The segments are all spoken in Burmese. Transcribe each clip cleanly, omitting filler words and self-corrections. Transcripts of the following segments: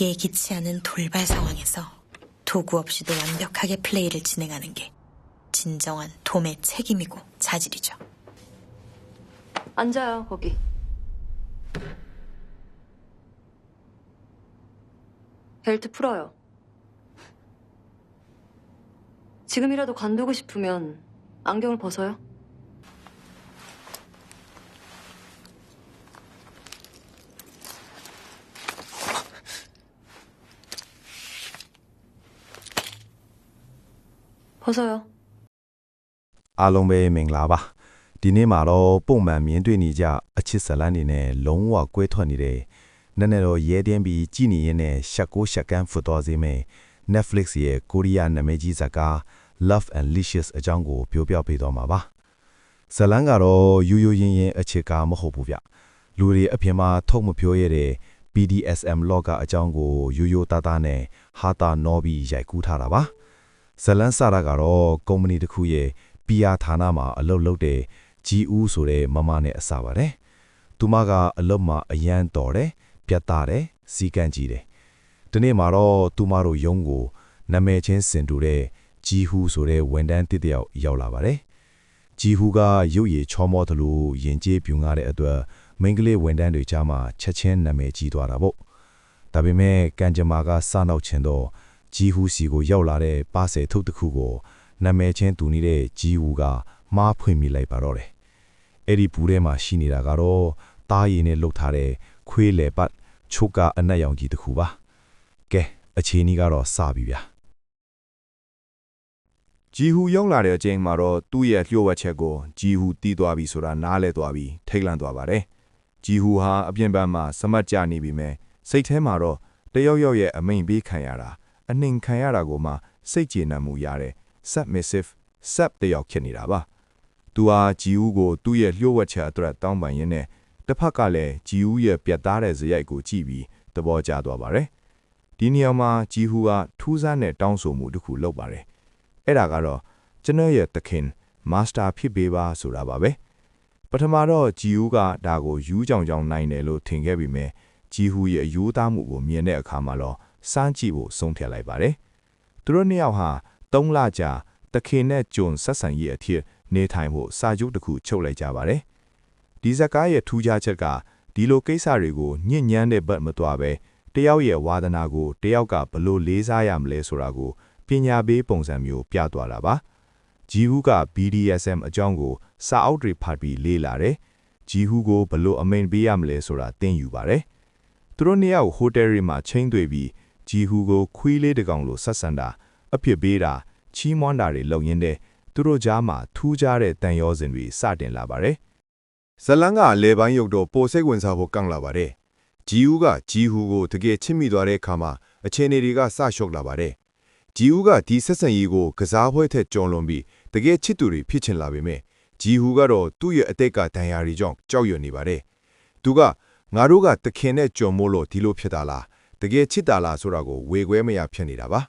예기치 않은 돌발 상황에서 도구 없이도 완벽하게 플레이를 진행하는 게 진정한 돔의 책임이고 자질이죠. 앉아요, 거기. 벨트 풀어요. 지금이라도 관두고 싶으면 안경을 벗어요. 벗어요. အားလုံးပဲမင်္ဂလာပါဒီနေ့မှာတော့ပုံမှန်မြင်တွေ့နေကြအချစ်ဇလန်းနေနဲ့လုံးဝကွဲထွက်နေတဲ့နည်းနည်းတော့ရဲတင်းပြီးကြည်နေရတဲ့ရှက်ကိုရှက်ကန်းဖွတော်စေမယ် Netflix ရဲ့ကိုရီးယားနာမည်ကြီးဇာတ်ကား Love and Licious အကြောင်းကိုပြောပြပေးသွားမှာပါဇလန်းကတော့ရိုးရိုးရင်းရင်းအချစ်ကားမဟုတ်ဘူးဗျလူတွေအပြင်မှာထုတ်မပြောရတဲ့ BDSM လောကအကြောင်းကိုရိုးရိုးသားသားနဲ့ဟာတာနော်ပြီးရိုက်ကူးထားတာပါဇလန်းစာရကတော့ကုမ္ပဏီတစ်ခုရဲ့ PR ဌာနမှာအလုပ်လုပ်တဲ့ဂျီဦးဆိုတဲ့မမနဲ့အစားပါတယ်။သူမကအလုပ်မှာအရန်တော်တယ်၊ပြတ်သားတယ်၊စီကံကြီးတယ်။ဒီနေ့မှာတော့သူမတို့ရုံးကိုနာမည်ချင်းစင်တူတဲ့ဂျီဟူဆိုတဲ့ဝန်ထမ်းတစ်ယောက်ရောက်လာပါတယ်။ဂျီဟူကရုပ်ရည်ချောမောသလိုရင်ကျေးပြူငားတဲ့အတွက်မိန်းကလေးဝန်ထမ်းတွေကြားမှာချက်ချင်းနာမည်ကြီးသွားတာပေါ့။ဒါပေမဲ့ကန်ဂျမာကစနောက်ချင်တော့ဂျီဟူစီကိုရောက်လာတဲ့ပါဆယ်ထုတ်တစ်ခုကိုနာမည်ချင်းတူနေတဲ့ဂျီဟူကမားဖွင့်မိလိုက်ပါတော့တယ်။အဲ့ဒီဘူးထဲမှာရှိနေတာကတော့တားရည်နဲ့လှုပ်ထားတဲ့ခွေးလေပတ်ချိုကအနက်ရောင်ကြီးတစ်ခုပါ။ကဲအခြေအနေကတော့စပြီဗျာ။ဂျီဟူရောက်လာတဲ့အချိန်မှာတော့သူ့ရဲ့လျှို့ဝှက်ချက်ကိုဂျီဟူတီးသွားပြီဆိုတာနားလဲသွားပြီးထိတ်လန့်သွားပါတယ်။ဂျီဟူဟာအပြင်ဘက်မှာစမတ်ကြနေပြီမဲ့စိတ်ထဲမှာတော့တယောက်ရဲ့အမိန်ပေးခံရတာအနှင်ခံရတာကိုမှစိတ်ကျေနပ်မှုရတဲ့ submissive sub တယောက်ဖြစ်နေတာပါသူဟာဂျီဦးကိုသူ့ရဲ့လျှို့ဝှက်ချက်အတွက်တောင်းပန်ရင်းနဲ့တစ်ဖက်ကလည်းဂျီဦးရဲ့ပြတ်သားတဲ့ဇယိုက်ကိုကြည့်ပြီးသဘောကျသွားပါတယ်ဒီနေရာမှာဂျီဟူကထူးဆန်းတဲ့တောင်းဆိုမှုတစ်ခုလုပ်ပါတယ်အဲ့ဒါကတော့ကျွန်တော်ရဲ့သခင်မာစတာဖြစ်ပေးပါဆိုတာပါပဲပထမတော့ဂျီဦးကဒါကိုယူးကြောင်ကြောင်နိုင်တယ်လို့ထင်ခဲ့ပြီးမြဲဂျီဟူရဲ့အယူသားမှုကိုမြင်တဲ့အခါမှာတော့စမ်းကြည့်ဖို့ဆုံးဖြတ်လိုက်ပါတယ်သူတို့နှစ်ယောက်ဟာ3လကြာတခင်နဲ့ဂျွန်ဆက်ဆံရေးအဖြစ်နေထိုင်ဖို့စာချုပ်တစ်ခုချုပ်လိုက်ကြပါတယ်ဒီဇာတ်ကားရဲ့ထူးခြားချက်ကဒီလိုကိစ္စတွေကိုညဉ့်ညမ်းတဲ့ဘက်မသွားပဲတယောက်ရဲ့ဝါသနာကိုတယောက်ကဘလို့လေးစားရမလဲဆိုတာကိုပညာပေးပုံစံမျိုးပြသွားတာပါဂျီဟူက BDSM အကြောင်းကိုစာအုပ်တွေဖတ်ပြီးလေ့လာတယ်ဂျီဟူကိုဘလို့အမိန်ပေးရမလဲဆိုတာသင်ယူပါတယ်သူတို့နှစ်ယောက်ဟိုတယ်ရီမှာချင်းတွေ့ပြီးဂျီဟူကိုခွေးလေးတစ်ကောင်လိုဆက်ဆံတာအဖြစ်ပေးတာချီးမွမ်းတာတွေလုပ်ရင်းတဲ့သူတို့ကြားမှာထူးခြားတဲ့တန်ရောစင်တွေစတင်လာပါတယ်။ဇလန်းကအလဲပိုင်းရုပ်တော့ပိုစိတ်ဝင်စားဖို့ကန့်လာပါတယ်။ဂျီဦးကဂျီဟူကိုတကယ်ချစ်မိသွားတဲ့အခါမှာအခြေအနေတွေကစရှုပ်လာပါတယ်။ဂျီဦးကဒီဆက်ဆံရေးကိုကစားပွဲထက်ကျော်လွန်ပြီးတကယ်ချစ်သူတွေဖြစ်ချင်လာပေမဲ့ဂျီဟူကတော့သူ့ရဲ့အသက်ကဒဏ်ရာတွေကြောင့်ကြောက်ရွံ့နေပါတယ်။သူကငါတို့ကတခင်နဲ့ကြုံမို့လို့ဒီလိုဖြစ်တာလားတကယ်ချစ်တာလားဆိုတာကိုဝေခွဲမရဖြစ်နေတာပါ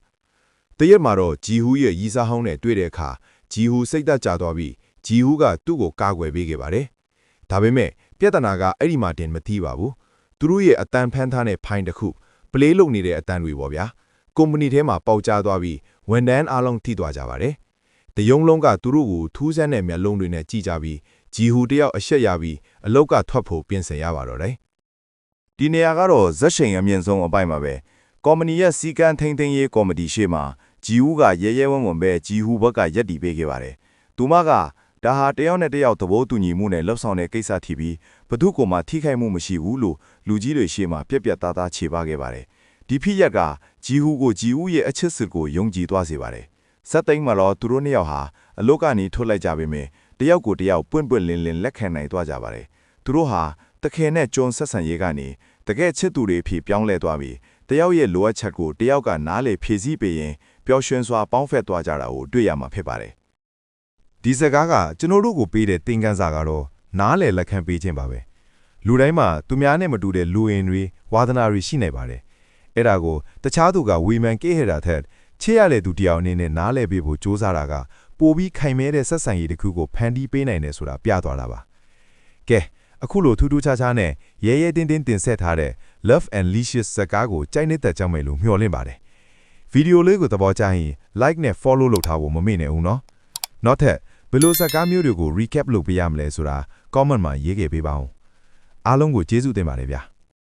တရက်မှာတော့ဂျီဟူရဲ့ရီးစားဟောင်းနဲ့တွေ့တဲ့အခါဂျီဟူစိတ်သက်သာသွားပြီးဂျီဟူကသူ့ကိုကာကွယ်ပေးခဲ့ပါတယ်ဒါပေမဲ့ပြဿနာကအဲ့ဒီမှာတင်မသိပါဘူးသူတို့ရဲ့အတန်ဖန်းထားတဲ့ဖိုင်တစ်ခုပလေးလုပ်နေတဲ့အတန်တွေပေါ့ဗျာကုမ္ပဏီထဲမှာပေါက်ကြားသွားပြီးဝန်ထမ်းအားလုံးထိသွားကြပါတယ်တယုံလုံးကသူတို့ကိုထူးဆန်းတဲ့မျက်လုံးတွေနဲ့ကြည့်ကြပြီးဂျီဟူတယောက်အရှက်ရပြီးအလောက်ကထွက်ဖို့ပြင်ဆင်ရပါတော့တယ်ဒီနေရာကတော့ဇက်ရှိန်အမြင့်ဆုံးအပိုင်းမှာပဲကော်မတီရဲ့စီကံထိန်ထိန်ရေးကော်မတီရှေ့မှာဂျီဟူကရဲရဲဝံ့ဝံ့ပဲဂျီဟူဘက်ကရက်တီပေးခဲ့ပါတယ်။သူမကဒါဟာတယောက်နဲ့တယောက်သဘောတူညီမှုနဲ့လှုပ်ဆောင်တဲ့ကိစ္စထီပြီးဘသူ့ကိုမှထိခိုက်မှုမရှိဘူးလို့လူကြီးတွေရှေ့မှာပြက်ပြက်သားသားခြေပခဲ့ပါတယ်။ဒီဖြစ်ရက်ကဂျီဟူကိုဂျီဟူရဲ့အချစ်စစ်ကိုယုံကြည်သွားစေပါတယ်။စက်သိမ်းမှာတော့သူတို့နှစ်ယောက်ဟာအလုတ်ကနေထုတ်လိုက်ကြပေမဲ့တယောက်ကိုတယောက်ပွင့်ပွင့်လင်းလင်းလက်ခံနိုင်သွားကြပါတယ်။သူတို့ဟာတခင်နဲ့ဂျွန်ဆက်ဆံရေးကနေတကယ်ချစ်သူတွေဖြစ်ပြောင်းလဲသွားပြီးတယောက်ရဲ့လိုအပ်ချက်ကိုတယောက်ကနားလေဖြည့်ဆည်းပေးရင်ပျော်ရွှင်စွာပေါင်းဖက်သွားကြတာကိုတွေ့ရမှာဖြစ်ပါတယ်။ဒီစကားကကျွန်တော်တို့ကိုပေးတဲ့သင်ခန်းစာကတော့နားလေလက်ခံပေးခြင်းပါပဲ။လူတိုင်းမှာသူများနဲ့မတူတဲ့လူရင်တွေဝါသနာတွေရှိနေပါတယ်။အဲ့ဒါကိုတခြားသူကဝေမန်ကေးဟတာထက်ချစ်ရတဲ့သူတယောက်အနေနဲ့နားလေပေးဖို့စူးစမ်းတာကပိုပြီးခိုင်မဲတဲ့ဆက်ဆံရေးတစ်ခုကိုဖန်တီးပေးနိုင်တယ်ဆိုတာပြသွားတာပါ။ကဲ အခုလိုထူးထူးခြားခြားနဲ့ရဲရဲတင်းတင်းတင်ဆက်ထားတဲ့ Love and Licious ဇာတ်ကားကိုကြိုက်နေတဲ့ကြောင်းမယ်လို့မျှော်လင့်ပါတယ်ဗီဒီယိုလေးကိုသဘောကျရင် like နဲ့ follow လုပ်ထားဖို့မမေ့နဲ့ဦးနော်နောက်ထပ်ဘယ်လိုဇာတ်ကားမျိုးတွေကို recap လုပ်ပေးရမလဲဆိုတာ comment မှာရေးခဲ့ပေးပါဦးအားလုံးကိုကျေးဇူးတင်ပါတယ်ဗျာ